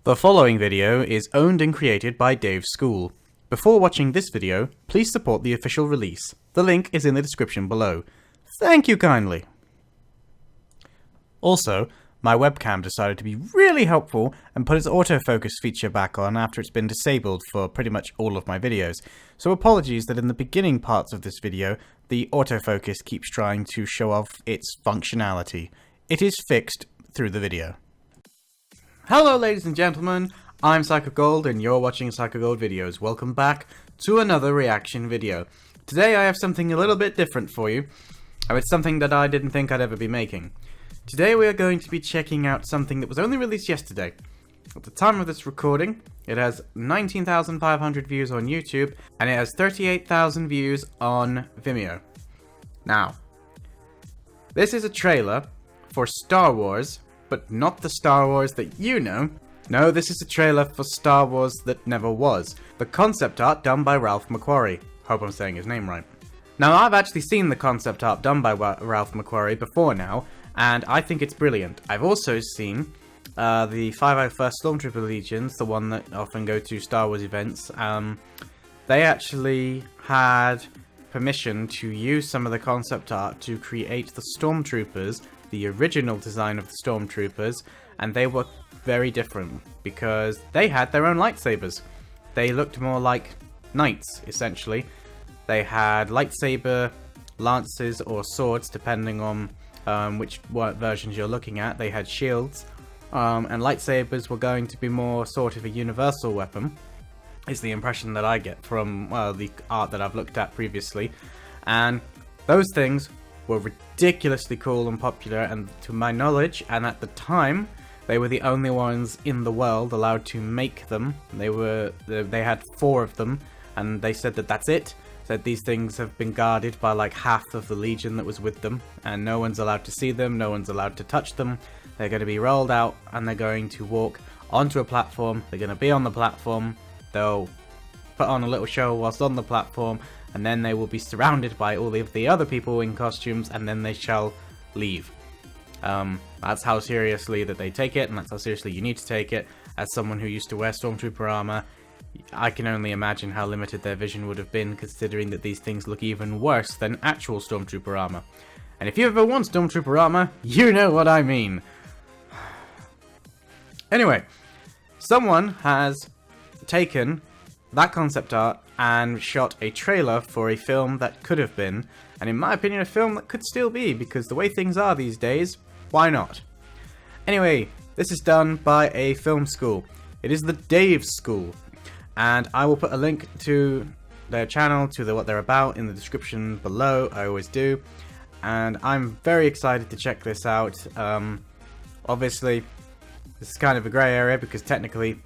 The following video is owned and created by Dave's School. Before watching this video, please support the official release. The link is in the description below. Thank you kindly. Also, my webcam decided to be really helpful and put its autofocus feature back on after it's been disabled for pretty much all of my videos. So apologies that in the beginning parts of this video, the autofocus keeps trying to show off its functionality. It is fixed through the video. Hello ladies and gentlemen, I'm PsychoGold and you're watching PsychoGold Videos. Welcome back to another reaction video. Today I have something a little bit different for you, and it's something that I didn't think I'd ever be making. Today we are going to be checking out something that was only released yesterday. At the time of this recording, it has 19,500 views on YouTube and it has 38,000 views on Vimeo. Now, this is a trailer for Star Wars, but not the Star Wars that you know. No, this is a trailer for Star Wars that never was. The concept art done by Ralph McQuarrie. Hope I'm saying his name right. Now, I've actually seen the concept art done by Ralph McQuarrie before now, and I think it's brilliant. I've also seen the 501st Stormtrooper Legions, the one that often go to Star Wars events. They actually had permission to use some of the concept art to create the Stormtroopers, the original design of the Stormtroopers, and they were very different because they had their own lightsabers. They looked more like knights, essentially. They had lightsaber lances or swords, depending on which versions you're looking at. They had shields, and lightsabers were going to be more sort of a universal weapon, is the impression that I get from, well, the art that I've looked at previously. And those things were ridiculously cool and popular, and to my knowledge, and at the time, they were the only ones in the world allowed to make them. They had 4 of them, and they said that that's it. Said these things have been guarded by like half of the Legion that was with them, and no one's allowed to see them, no one's allowed to touch them. They're going to be rolled out, and they're going to walk onto a platform. They're going to be on the platform. They'll put on a little show whilst on the platform, and then they will be surrounded by all of the other people in costumes, and then they shall leave. That's how seriously that they take it, and that's how seriously you need to take it. As someone who used to wear Stormtrooper armor, I can only imagine how limited their vision would have been, considering that these things look even worse than actual Stormtrooper armor. And if you ever want Stormtrooper armor, you know what I mean. Anyway, someone has taken that concept art and shot a trailer for a film that could have been, and in my opinion, a film that could still be, because the way things are these days, why not? Anyway, this is done by a film school. It is the Dave's School, and I will put a link to their channel, to what they're about, in the description below. I always do, and I'm very excited to check this out. Obviously, this is kind of a grey area, because technically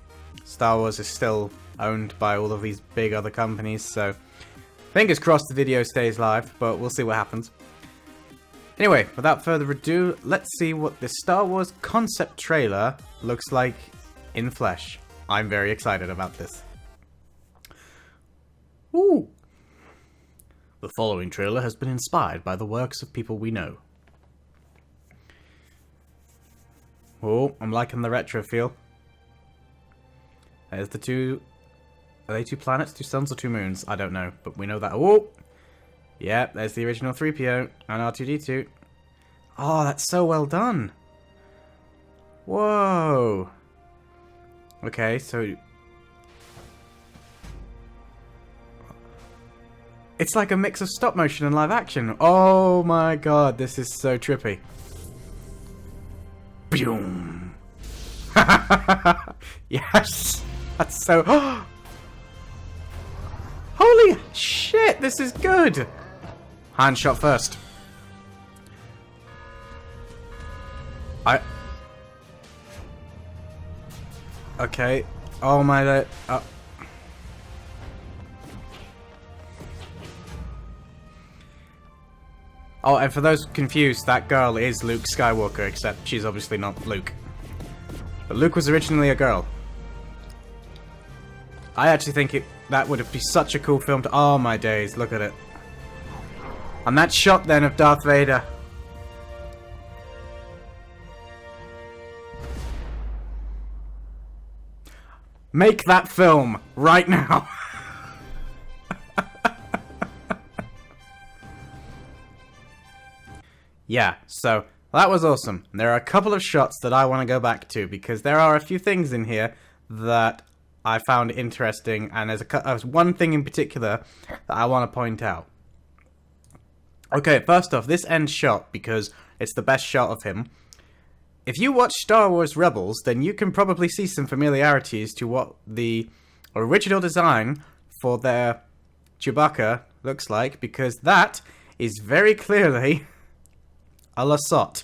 Star Wars is still owned by all of these big other companies, so fingers crossed the video stays live, but we'll see what happens. Anyway, without further ado, let's see what this Star Wars concept trailer looks like in flesh. I'm very excited about this. Ooh! The following trailer has been inspired by the works of people we know. Oh, I'm liking the retro feel. There's the two... Are they 2 planets, 2 suns, or 2 moons? I don't know, but we know that. Oh! Yeah, there's the original 3PO and R2-D2. Oh, that's so well done! Whoa! Okay, so... It's like a mix of stop motion and live action. Oh my god, this is so trippy. Boom! Yes! That's so... Holy shit, this is good! Hand shot first. Okay. Oh my... Oh, and for those confused, that girl is Luke Skywalker, except she's obviously not Luke. But Luke was originally a girl. I actually think that would be such a cool film to... Oh my days, look at it. And that shot then of Darth Vader. Make that film right now. Yeah, so that was awesome. There are a couple of shots that I want to go back to because there are a few things in here that I found interesting, and there's one thing in particular that I want to point out. Okay, first off, this end shot, because it's the best shot of him. If you watch Star Wars Rebels, then you can probably see some familiarities to what the original design for their Chewbacca looks like, because that is very clearly a Lasot.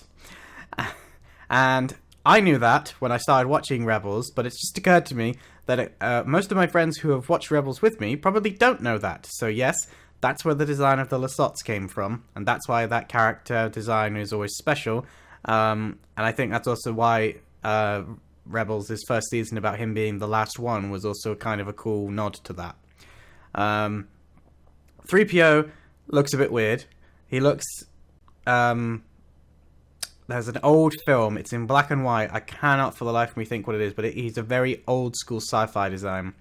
And I knew that when I started watching Rebels, but it's just occurred to me that most of my friends who have watched Rebels with me probably don't know that. So yes, that's where the design of the Lasots came from, and that's why that character design is always special. And I think that's also why Rebels' this first season, about him being the last one, was also kind of a cool nod to that. 3PO looks a bit weird. He looks... there's an old film. It's in black and white. I cannot for the life of me think what it is, but he's a very old school sci-fi design.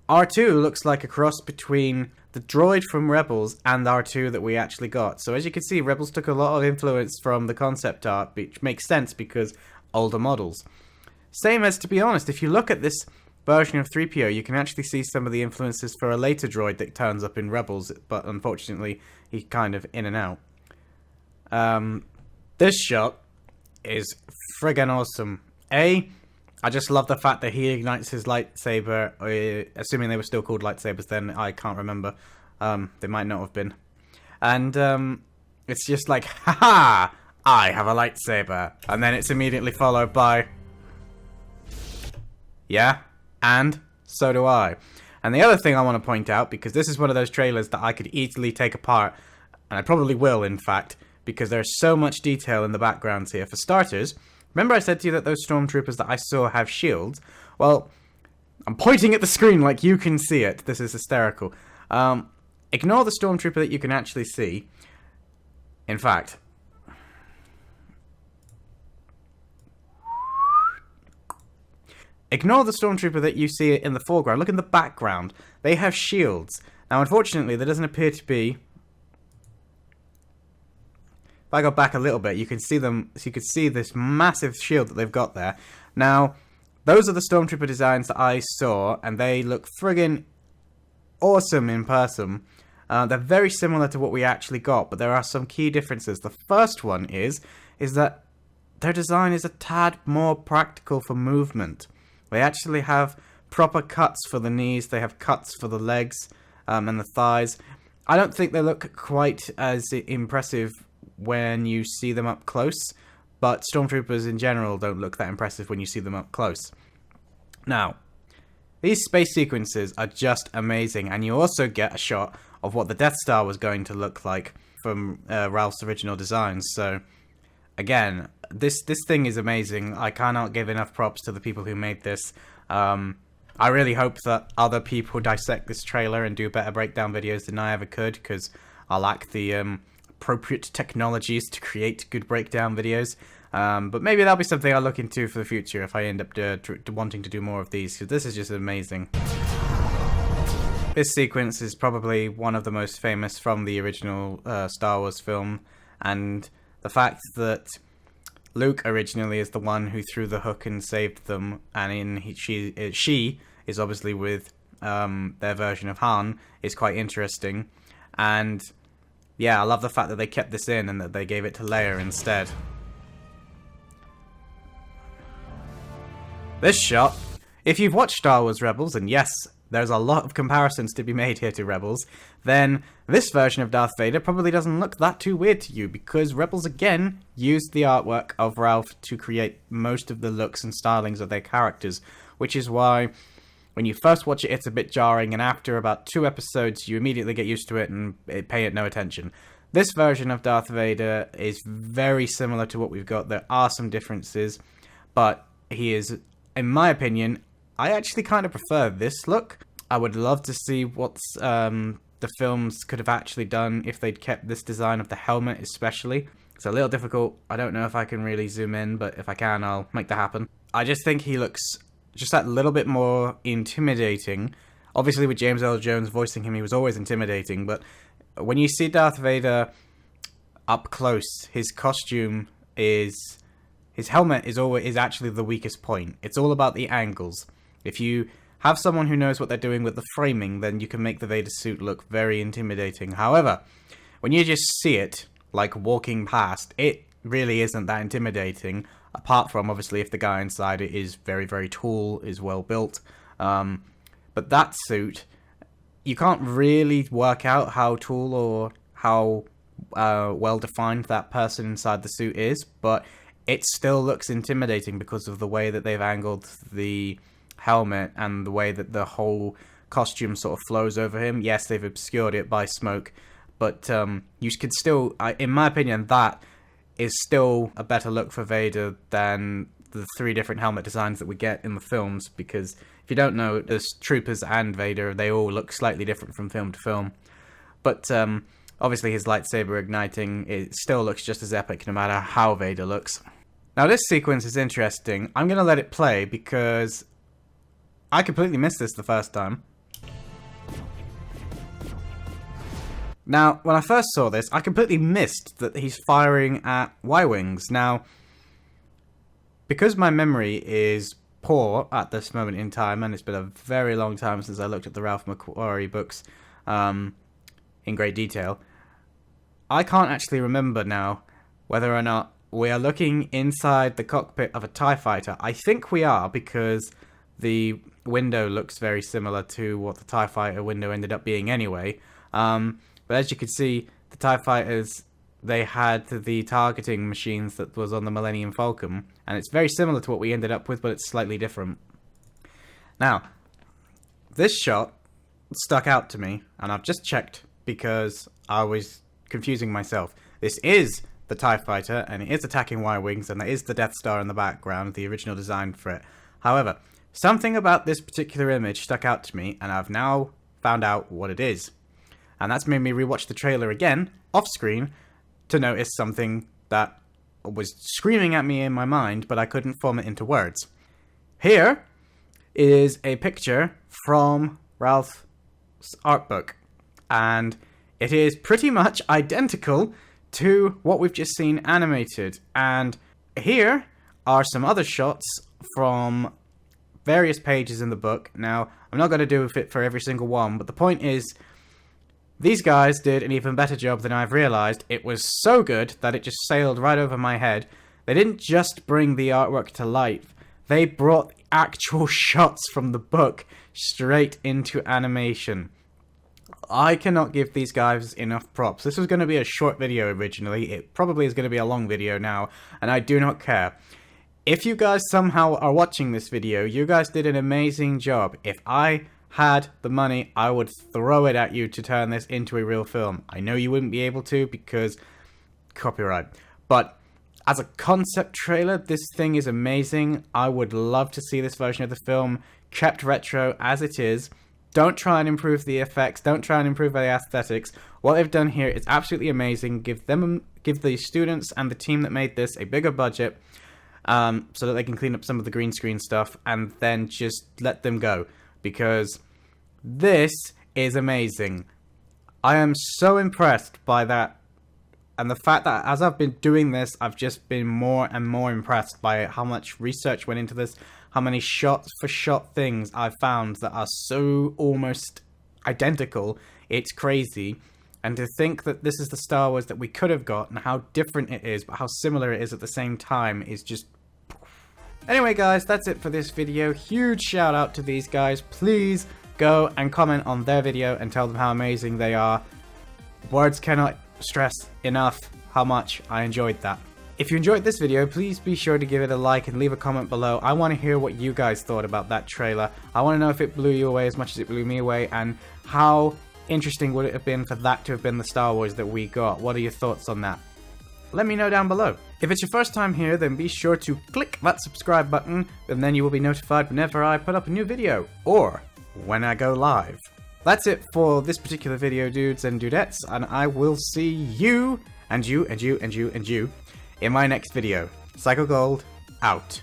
R2 looks like a cross between the droid from Rebels and R2 that we actually got. So as you can see, Rebels took a lot of influence from the concept art, which makes sense because older models. Same as, to be honest, if you look at this version of 3PO, you can actually see some of the influences for a later droid that turns up in Rebels, but unfortunately, he's kind of in and out. This shot is friggin' awesome. I just love the fact that he ignites his lightsaber, assuming they were still called lightsabers then, I can't remember. They might not have been. And it's just like, haha, I have a lightsaber. And then it's immediately followed by, yeah, and so do I. And the other thing I want to point out, because this is one of those trailers that I could easily take apart, and I probably will, in fact, because there's so much detail in the backgrounds here. For starters, remember I said to you that those stormtroopers that I saw have shields? Well, I'm pointing at the screen like you can see it. This is hysterical. Ignore the stormtrooper that you can actually see. In fact, ignore the stormtrooper that you see in the foreground. Look in the background. They have shields. Now, unfortunately, there doesn't appear to be... If I go back a little bit, you can see them. So you can see this massive shield that they've got there. Now, those are the stormtrooper designs that I saw, and they look friggin' awesome in person. They're very similar to what we actually got, but there are some key differences. The first one is that their design is a tad more practical for movement. They actually have proper cuts for the knees. They have cuts for the legs and the thighs. I don't think they look quite as impressive when you see them up close, but stormtroopers in general don't look that impressive when you see them up close. Now, these space sequences are just amazing, and you also get a shot of what the Death Star was going to look like from Ralph's original designs. So, again, this thing is amazing. I cannot give enough props to the people who made this. I really hope that other people dissect this trailer and do better breakdown videos than I ever could, because I lack the appropriate technologies to create good breakdown videos. But maybe that'll be something I'll look into for the future if I end up wanting to do more of these, because this is just amazing. This sequence is probably one of the most famous from the original Star Wars film, and the fact that Luke originally is the one who threw the hook and saved them, and she is obviously with their version of Han, is quite interesting. And yeah, I love the fact that they kept this in and that they gave it to Leia instead. This shot, if you've watched Star Wars Rebels, and yes, there's a lot of comparisons to be made here to Rebels, then this version of Darth Vader probably doesn't look that too weird to you, because Rebels again used the artwork of Ralph to create most of the looks and stylings of their characters, which is why when you first watch it, it's a bit jarring, and after about 2 episodes, you immediately get used to it and pay it no attention. This version of Darth Vader is very similar to what we've got. There are some differences, but he is, in my opinion, I actually kind of prefer this look. I would love to see what the films could have actually done if they'd kept this design of the helmet especially. It's a little difficult. I don't know if I can really zoom in, but if I can, I'll make that happen. I just think he looks just that little bit more intimidating. Obviously, with James Earl Jones voicing him, he was always intimidating, but when you see Darth Vader up close, his costume is... his helmet is actually the weakest point. It's all about the angles. If you have someone who knows what they're doing with the framing, then you can make the Vader suit look very intimidating. However, when you just see it, like walking past, it really isn't that intimidating, apart from, obviously, if the guy inside it is very, very tall, is well built. But that suit, you can't really work out how tall or how well defined that person inside the suit is, but it still looks intimidating because of the way that they've angled the helmet and the way that the whole costume sort of flows over him. Yes, they've obscured it by smoke, but you could still, in my opinion, that is still a better look for Vader than the 3 different helmet designs that we get in the films, because if you don't know, there's Troopers and Vader, they all look slightly different from film to film. But obviously his lightsaber igniting, it still looks just as epic no matter how Vader looks. Now this sequence is interesting. I'm going to let it play because I completely missed this the first time. Now, when I first saw this, I completely missed that he's firing at Y-Wings. Now, because my memory is poor at this moment in time, and it's been a very long time since I looked at the Ralph McQuarrie books in great detail, I can't actually remember now whether or not we are looking inside the cockpit of a TIE fighter. I think we are, because the window looks very similar to what the TIE fighter window ended up being anyway. But as you can see, the TIE fighters, they had the targeting machines that was on the Millennium Falcon, and it's very similar to what we ended up with, but it's slightly different. Now, this shot stuck out to me, and I've just checked because I was confusing myself. This is the TIE fighter, and it is attacking Y-Wings, and there is the Death Star in the background, the original design for it. However, something about this particular image stuck out to me, and I've now found out what it is. And that's made me rewatch the trailer again, off screen, to notice something that was screaming at me in my mind, but I couldn't form it into words. Here is a picture from Ralph's art book, and it is pretty much identical to what we've just seen animated. And here are some other shots from various pages in the book. Now, I'm not going to do it for every single one, but the point is, these guys did an even better job than I've realized. It was so good that it just sailed right over my head. They didn't just bring the artwork to life, they brought actual shots from the book straight into animation. I cannot give these guys enough props. This was going to be a short video originally. It probably is going to be a long video now, and I do not care. If you guys somehow are watching this video, you guys did an amazing job. If I had the money, I would throw it at you to turn this into a real film. I know you wouldn't be able to because copyright, but as a concept trailer, this thing is amazing. I would love to see this version of the film kept retro as it is. Don't try and improve the effects, don't try and improve the aesthetics. What they've done here is absolutely amazing. Give the students and the team that made this a bigger budget, so that they can clean up some of the green screen stuff, and then just let them go. Because this is amazing. I am so impressed by that. And the fact that as I've been doing this, I've just been more and more impressed by how much research went into this. How many shot-for-shot things I've found that are so almost identical. It's crazy. And to think that this is the Star Wars that we could have got, and how different it is, but how similar it is at the same time, is just... Anyway guys, that's it for this video. Huge shout out to these guys. Please go and comment on their video and tell them how amazing they are. Words cannot stress enough how much I enjoyed that. If you enjoyed this video, please be sure to give it a like and leave a comment below. I want to hear what you guys thought about that trailer. I want to know if it blew you away as much as it blew me away, and how interesting would it have been for that to have been the Star Wars that we got. What are your thoughts on that? Let me know down below. If it's your first time here, then be sure to click that subscribe button, and then you will be notified whenever I put up a new video, or when I go live. That's it for this particular video, dudes and dudettes, and I will see you, and you, and you, and you, and you, in my next video. Psycho Gold, out.